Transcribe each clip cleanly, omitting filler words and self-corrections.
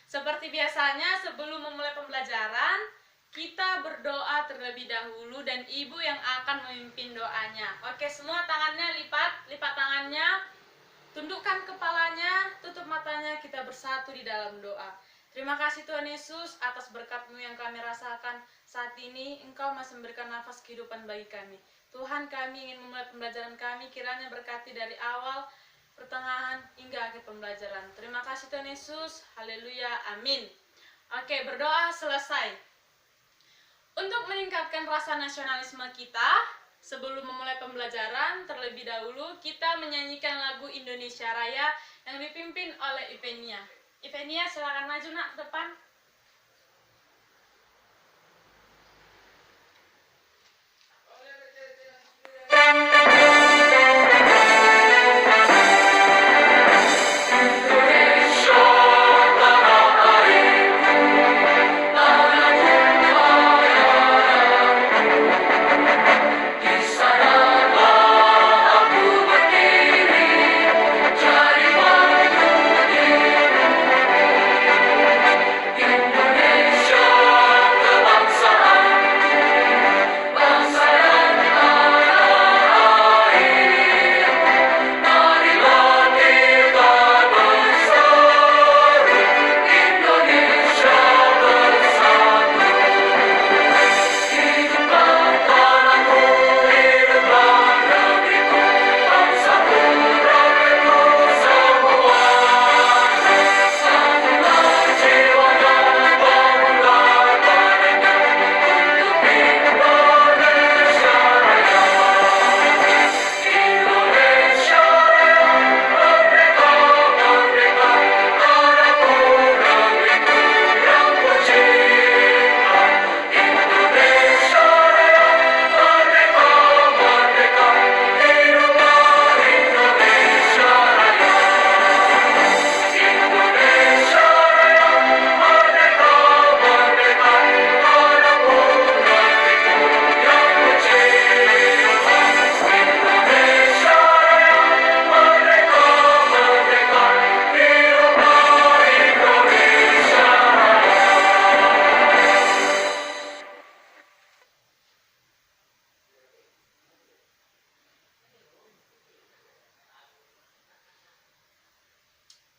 Seperti biasanya, sebelum memulai pembelajaran, kita berdoa terlebih dahulu dan Ibu yang akan memimpin doanya. Oke, semua tangannya lipat tangannya, tundukkan kepalanya, tutup matanya, kita bersatu di dalam doa. Terima kasih Tuhan Yesus atas berkat-Mu yang kami rasakan saat ini. Engkau masih memberikan nafas kehidupan bagi kami. Tuhan, kami ingin memulai pembelajaran kami, kiranya berkati dari awal, pertengahan, hingga akhir pembelajaran. Terima kasih Tuhan Yesus. Haleluya. Amin. Oke, berdoa selesai. Untuk meningkatkan rasa nasionalisme kita, sebelum memulai pembelajaran, terlebih dahulu kita menyanyikan lagu Indonesia Raya yang dipimpin oleh Ivenia. Ivenia, silakan maju nak ke depan.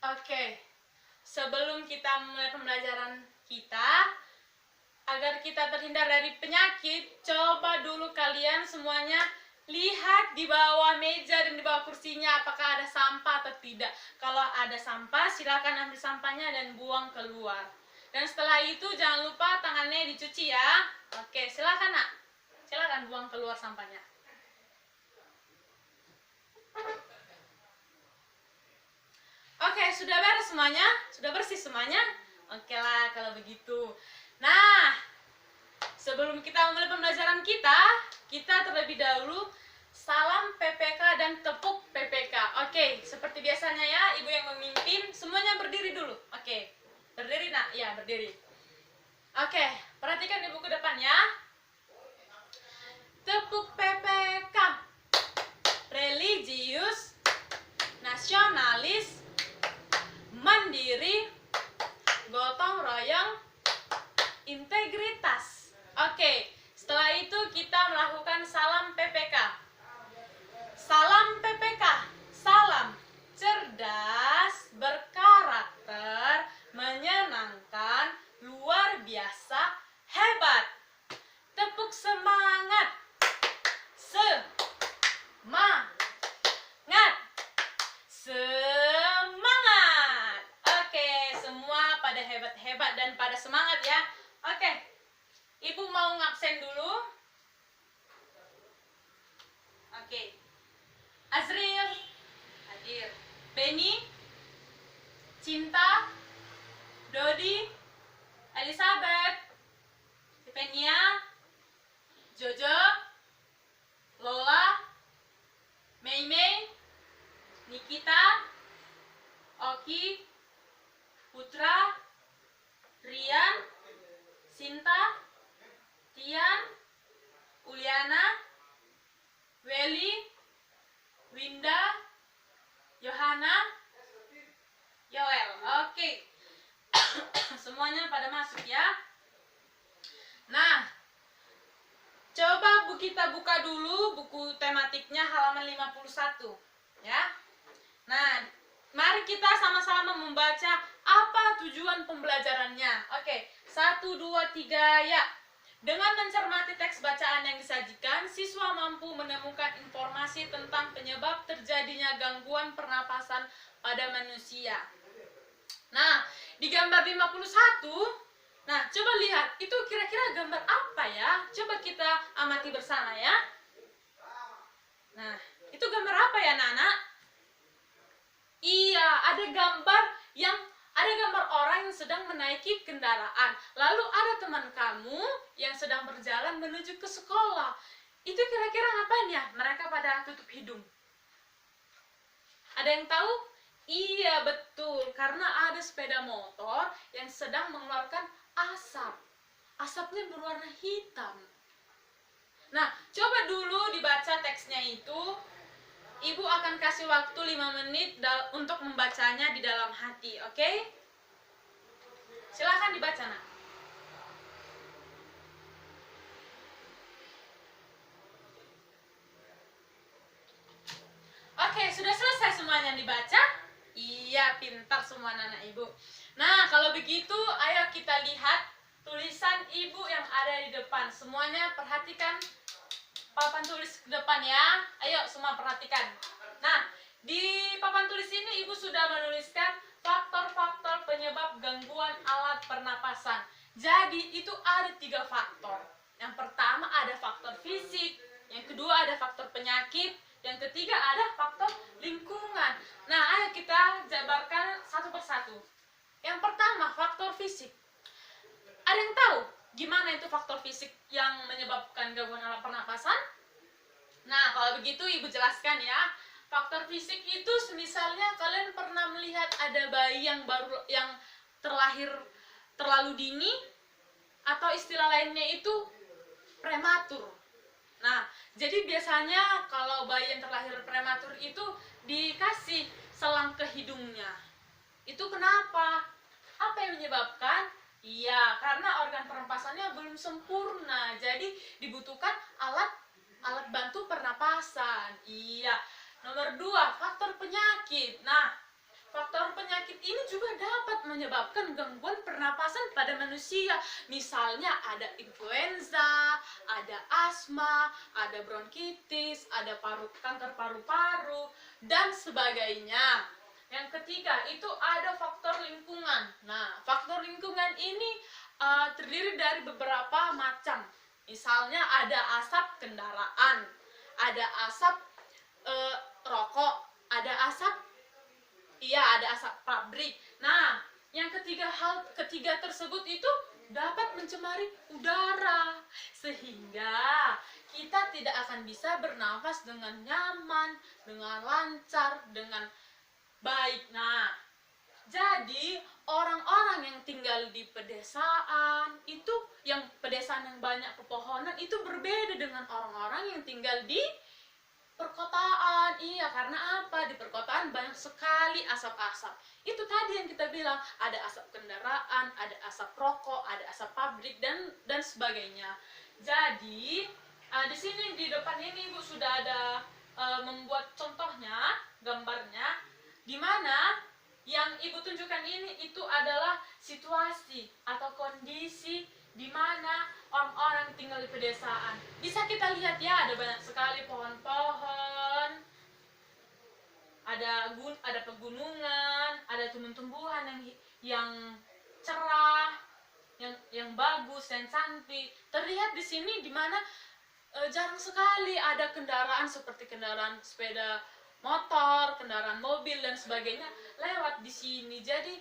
Oke, sebelum kita mulai pembelajaran kita, agar kita terhindar dari penyakit, coba dulu kalian semuanya lihat di bawah meja dan di bawah kursinya apakah ada sampah atau tidak. Kalau ada sampah, silakan ambil sampahnya dan buang keluar. Dan setelah itu jangan lupa tangannya dicuci ya. Oke, silakan nak. Silakan buang keluar sampahnya. Oke, sudah beres semuanya? Sudah bersih semuanya? Oke lah kalau begitu. Nah, sebelum kita mulai pembelajaran kita terlebih dahulu salam PPK dan tepuk PPK. Oke, seperti biasanya ya, Ibu yang memimpin, semuanya berdiri dulu. Oke, berdiri nak? Ya, berdiri. Oke, perhatikan Ibu ke depan ya. Tepuk PPK. Religius, nasionalis, mandiri, gotong royong, integritas. Oke, setelah itu kita melakukan salam PPK. Salam PPK, salam cerdas, berkarakter, menyenangkan, luar biasa, hebat. Tepuk semangat. Semangat. Semangat. Oke, semua pada hebat-hebat dan pada semangat ya. Oke, Ibu mau ngabsen dulu. Oke, Azril hadir, Benny, Cinta, Dodi, Elizabeth, Stefania, Jojo, Lola, Mei Mei, Nikita, Oki, Putra, Rian, Sinta, Tian, Uliana, Welly, Winda, Yohana, Yoel. Oke. buka dulu buku tematiknya halaman 51 ya. Nah, mari kita sama-sama membaca apa tujuan pembelajarannya. Oke, 1, 2, 3 ya. Dengan mencermati teks bacaan yang disajikan, siswa mampu menemukan informasi tentang penyebab terjadinya gangguan pernapasan pada manusia. Nah, di gambar 51, nah coba lihat, itu kira-kira gambar apa ya? Coba kita amati bersama ya. Nah, itu gambar apa ya, Nana? Iya, ada gambar orang yang sedang menaiki kendaraan. Lalu ada teman kamu yang sedang berjalan menuju ke sekolah. Itu kira-kira ngapain ya? Mereka pada tutup hidung. Ada yang tahu? Iya, betul. Karena ada sepeda motor yang sedang mengeluarkan asap. Asapnya berwarna hitam. Nah, coba dulu dibaca teksnya itu. Ibu akan kasih waktu 5 menit untuk membacanya di dalam hati, oke? Silahkan dibaca, Nak. Oke, sudah selesai semuanya dibaca? Iya, pintar semua anak ibu. Nah, kalau begitu, ayo kita lihat tulisan ibu yang ada di depan. Semuanya perhatikan papan tulis ke depan ya. Ayo semua perhatikan. Nah, di papan tulis ini ibu sudah menuliskan faktor-faktor penyebab gangguan alat pernapasan. Jadi itu ada 3 faktor. Yang pertama ada faktor fisik, yang kedua ada faktor penyakit, yang ketiga ada faktor lingkungan. Nah, ayo kita jabarkan satu persatu. Yang pertama, faktor fisik. Ada yang tahu gimana itu faktor fisik yang menyebabkan gangguan alat pernapasan? Nah, kalau begitu ibu jelaskan ya. Faktor fisik itu misalnya kalian pernah melihat ada bayi yang terlahir terlalu dini, atau istilah lainnya itu prematur. Nah, jadi biasanya kalau bayi yang terlahir prematur itu dikasih selang ke hidungnya. Itu kenapa? Apa yang menyebabkan? Iya, karena organ pernapasannya belum sempurna. Jadi dibutuhkan alat bantu pernapasan. Iya. Nomor 2, faktor penyakit. Nah, faktor penyakit ini juga dapat menyebabkan gangguan pernapasan pada manusia. Misalnya ada influenza, ada asma, ada bronkitis, ada kanker paru-paru, dan sebagainya. Yang ketiga, itu ada faktor lingkungan. Nah, faktor lingkungan ini terdiri dari beberapa macam. Misalnya ada asap kendaraan, ada asap rokok, ada asap pabrik. Nah, yang ketiga tersebut itu dapat mencemari udara, sehingga kita tidak akan bisa bernafas dengan nyaman, dengan lancar, dengan baik. Nah, jadi orang-orang yang tinggal di pedesaan itu, yang pedesaan yang banyak pepohonan itu berbeda dengan orang-orang yang tinggal di perkotaan. Iya, karena apa? Di perkotaan banyak sekali asap-asap. Itu tadi yang kita bilang, ada asap kendaraan, ada asap rokok, ada asap pabrik, dan sebagainya. Jadi di sini di depan ini Ibu sudah ada membuat contohnya, gambarnya, di mana yang Ibu tunjukkan ini itu adalah situasi atau kondisi di mana orang-orang tinggal di pedesaan. Bisa kita lihat ya, ada banyak sekali pohon-pohon, ada pegunungan, ada tumbuh-tumbuhan yang cerah, yang bagus, yang cantik. Terlihat di sini di mana jarang sekali ada kendaraan seperti kendaraan sepeda motor, kendaraan mobil dan sebagainya lewat di sini. Jadi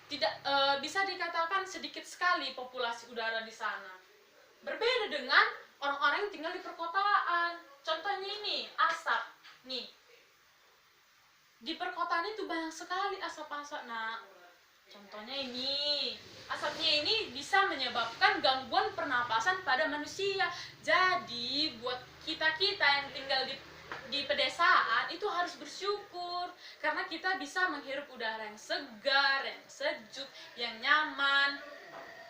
tidak bisa dikatakan sedikit sekali populasi udara di sana. Berbeda dengan orang-orang yang tinggal di perkotaan. Contohnya ini, asap. Nih. Di perkotaan itu banyak sekali asap-asap. Nah, contohnya ini. Asapnya ini bisa menyebabkan gangguan pernapasan pada manusia. Jadi, buat kita-kita yang tinggal di di pedesaan itu harus bersyukur karena kita bisa menghirup udara yang segar, yang sejuk, yang nyaman.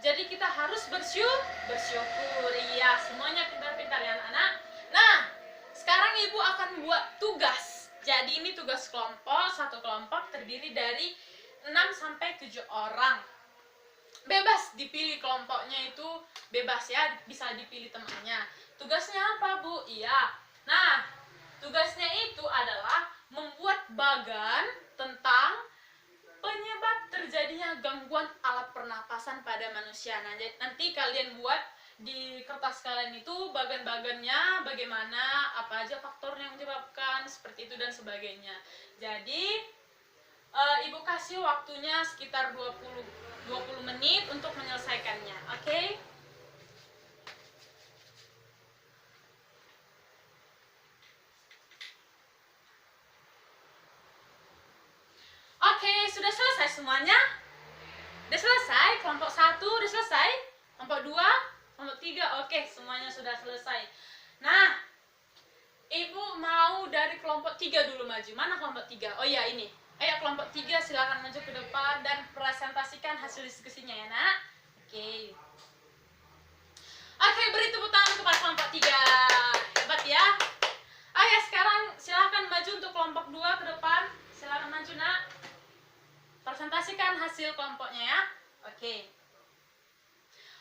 Jadi kita harus bersyukur. Iya, semuanya pintar-pintar ya anak-anak. Nah, sekarang ibu akan buat tugas. Jadi ini tugas kelompok, satu kelompok terdiri dari 6-7 orang. Bebas dipilih kelompoknya itu, bebas ya, bisa dipilih temannya. Tugasnya apa, Bu? Iya. Nah, tugasnya itu adalah membuat bagan tentang penyebab terjadinya gangguan alat pernapasan pada manusia. Nah, nanti kalian buat di kertas kalian itu bagan-bagannya bagaimana, apa aja faktor yang menyebabkan seperti itu dan sebagainya. Jadi ibu kasih waktunya sekitar 20 menit untuk menyelesaikannya. Oke? Oke, sudah selesai semuanya? Udah selesai? Kelompok 1 udah selesai? Kelompok 2, kelompok 3, oke, semuanya sudah selesai. Nah, ibu mau dari kelompok 3 dulu maju. Mana kelompok 3? Oh iya, ini. Ayo kelompok 3 silakan maju ke depan dan presentasikan hasil diskusinya ya, Nak. Oke. Oke, beri tepuk tangan kepada kelompok 3. Hebat ya. Oke, sekarang silakan maju untuk kelompok 2 ke depan. Silakan maju, Nak. Presentasikan hasil kelompoknya ya. Oke.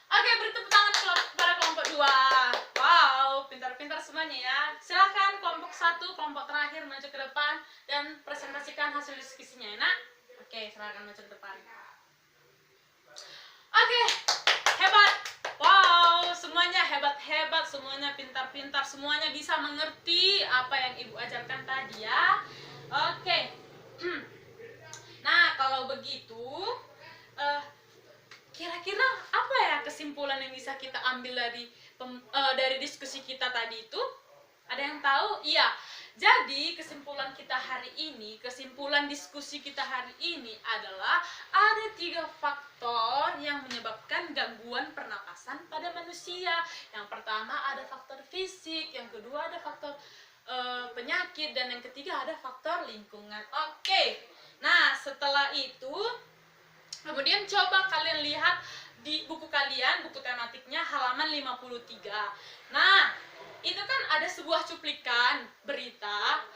Oke, beri tepuk tangan kepada kelompok 2. Wow, pintar-pintar semuanya ya. Silakan kelompok 1, kelompok terakhir maju ke depan dan presentasikan hasil diskusinya ya, Nak. Oke, silakan maju ke depan. Oke, hebat. Wow, semuanya hebat-hebat, semuanya pintar-pintar, semuanya bisa mengerti apa yang ibu ajarkan tadi ya. Oke. Nah, kalau begitu, kira-kira apa ya kesimpulan yang bisa kita ambil dari diskusi kita tadi itu? Ada yang tahu? Iya. Jadi kesimpulan kita hari ini, kesimpulan diskusi kita hari ini adalah ada 3 faktor yang menyebabkan gangguan pernapasan pada manusia. Yang pertama ada faktor fisik, yang kedua ada faktor penyakit, dan yang ketiga ada faktor lingkungan. Oke. Nah, setelah itu kemudian coba kalian lihat di buku kalian, buku tematiknya halaman 53. Nah, itu kan ada sebuah cuplikan berita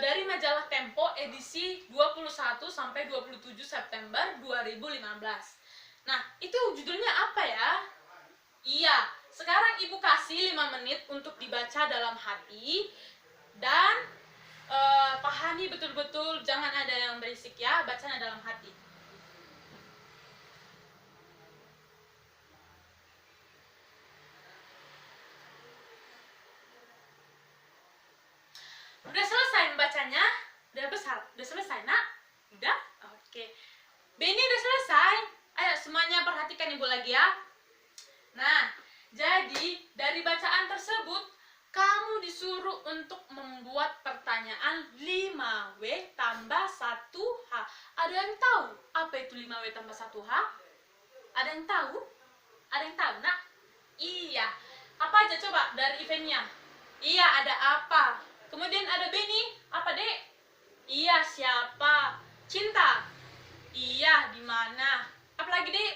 dari majalah Tempo edisi 21 sampai 27 September 2015. Nah, itu judulnya apa ya? Iya, sekarang ibu kasih 5 menit untuk dibaca dalam hati dan pahami betul-betul, jangan ada yang berisik ya, bacanya dalam hati. Udah selesai membacanya? Udah besar? Udah selesai, Nak? Udah? Oke. Beni udah selesai? Ayo semuanya perhatikan ibu lagi ya. Nah, jadi dari bacaan tersebut kamu disuruh untuk membuat pertanyaan 5W tambah 1H. Ada yang tahu apa itu 5W tambah 1H? Ada yang tahu? Ada yang tahu, Nak? Iya. Apa aja coba dari eventnya? Iya, ada apa? Kemudian ada Beni. Apa, Dek? Iya, siapa? Cinta. Iya, di mana? Apa lagi, Dek?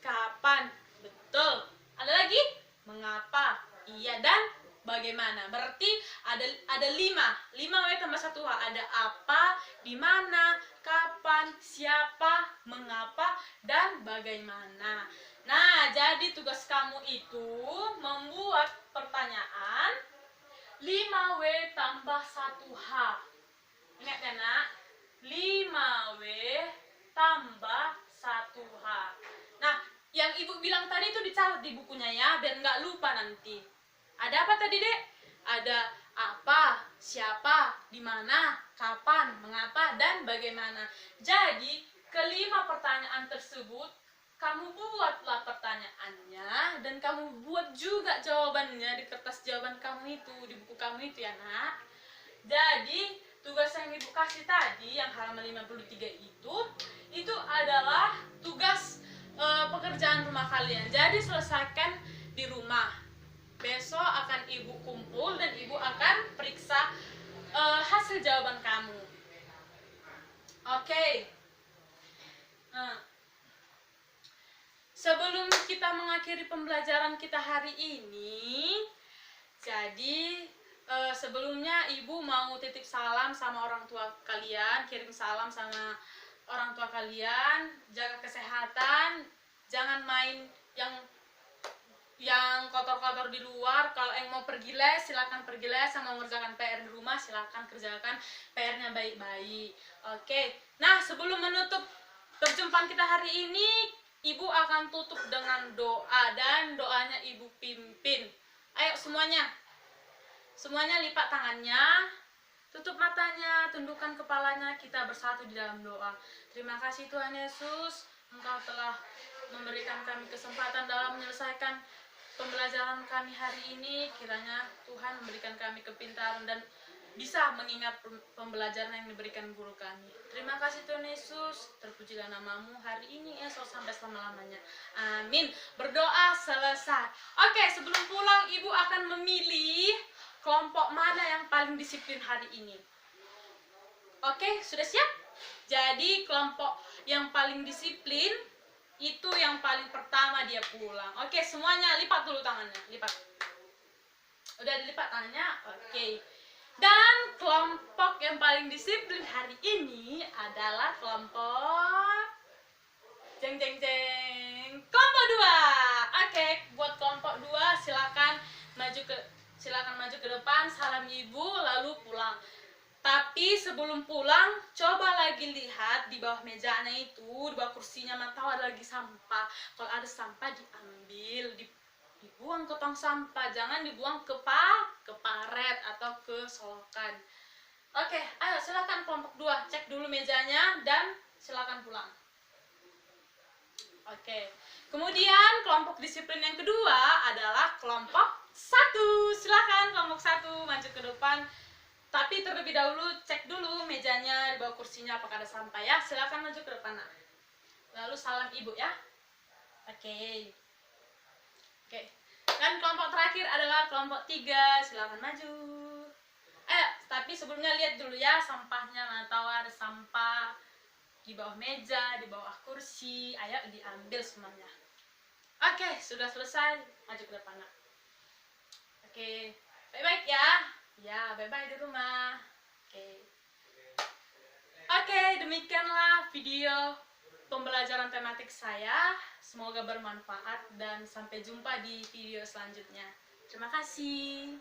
Kapan? Betul. Ada lagi? Mengapa? Iya, dan bagaimana? Berarti ada 5W tambah 1H. Ada apa, di mana, kapan, siapa, mengapa, dan bagaimana. Nah, jadi tugas kamu itu membuat pertanyaan 5W tambah 1H. Ingat ya, Nak? 5W tambah 1H. Nah, yang ibu bilang tadi itu dicatat di bukunya ya, biar nggak lupa nanti. Ada apa tadi, Dek? Ada apa, siapa, di mana, kapan, mengapa, dan bagaimana. Jadi, kelima pertanyaan tersebut kamu buatlah pertanyaannya dan kamu buat juga jawabannya di kertas jawaban kamu itu, di buku kamu itu ya, Nak. Jadi, tugas yang ibu kasih tadi yang halaman 53 itu adalah tugas pekerjaan rumah kalian. Jadi, selesaikan di rumah. Besok akan ibu kumpul dan ibu akan periksa hasil jawaban kamu. Oke. Nah, sebelum kita mengakhiri pembelajaran kita hari ini, jadi sebelumnya Ibu mau titip salam sama orang tua kalian, kirim salam sama orang tua kalian, jaga kesehatan, jangan main yang kotor-kotor di luar. Kalau yang mau pergi les, silakan pergi les, sama mengerjakan PR di rumah, silakan kerjakan PR-nya baik-baik. Oke. Nah, sebelum menutup perjumpaan kita hari ini, Ibu akan tutup dengan doa, dan doanya Ibu pimpin. Ayo semuanya. Semuanya lipat tangannya, tutup matanya, tundukkan kepalanya, kita bersatu di dalam doa. Terima kasih Tuhan Yesus, Engkau telah memberikan kami kesempatan dalam menyelesaikan pembelajaran kami hari ini. Kiranya Tuhan memberikan kami kepintaran dan bisa mengingat pembelajaran yang diberikan guru kami. Terima kasih Tuhan Yesus, terpujilah namamu hari ini, esok sampai selama-lamanya. Amin. Berdoa selesai. Oke, sebelum pulang Ibu akan memilih kelompok mana yang paling disiplin hari ini. Oke, sudah siap? Jadi kelompok yang paling disiplin itu yang paling pertama dia pulang. Oke, semuanya lipat dulu tangannya, lipat. Udah dilipat tangannya? Oke. Dan kelompok yang paling disiplin hari ini adalah kelompok jeng jeng jeng, kelompok 2. Oke, buat kelompok 2 silakan maju ke depan, salam Ibu, lalu pulang. Tapi sebelum pulang, coba lagi lihat di bawah mejanya itu, di bawah kursinya, mantau ada lagi sampah. Kalau ada sampah diambil, dibuang ke tong sampah, jangan dibuang ke paret atau ke solokan. Oke, ayo silakan kelompok 2, cek dulu mejanya dan silakan pulang. Oke. Kemudian kelompok disiplin yang kedua adalah kelompok 1. Silakan kelompok 1 maju ke depan. Tapi terlebih dahulu cek dulu mejanya, di bawah kursinya apakah ada sampah ya. Silakan maju ke depan. Lalu salam Ibu ya. Oke. Dan kelompok terakhir adalah kelompok 3. Silakan maju. Tapi sebelumnya lihat dulu ya sampahnya, mana tahu ada sampah di bawah meja, di bawah kursi. Ayo diambil semuanya. Oke, sudah selesai. Maju ke depan. Oke, baik-baik ya. Ya, bye-bye di rumah. Oke, demikianlah video pembelajaran tematik saya. Semoga bermanfaat dan sampai jumpa di video selanjutnya. Terima kasih.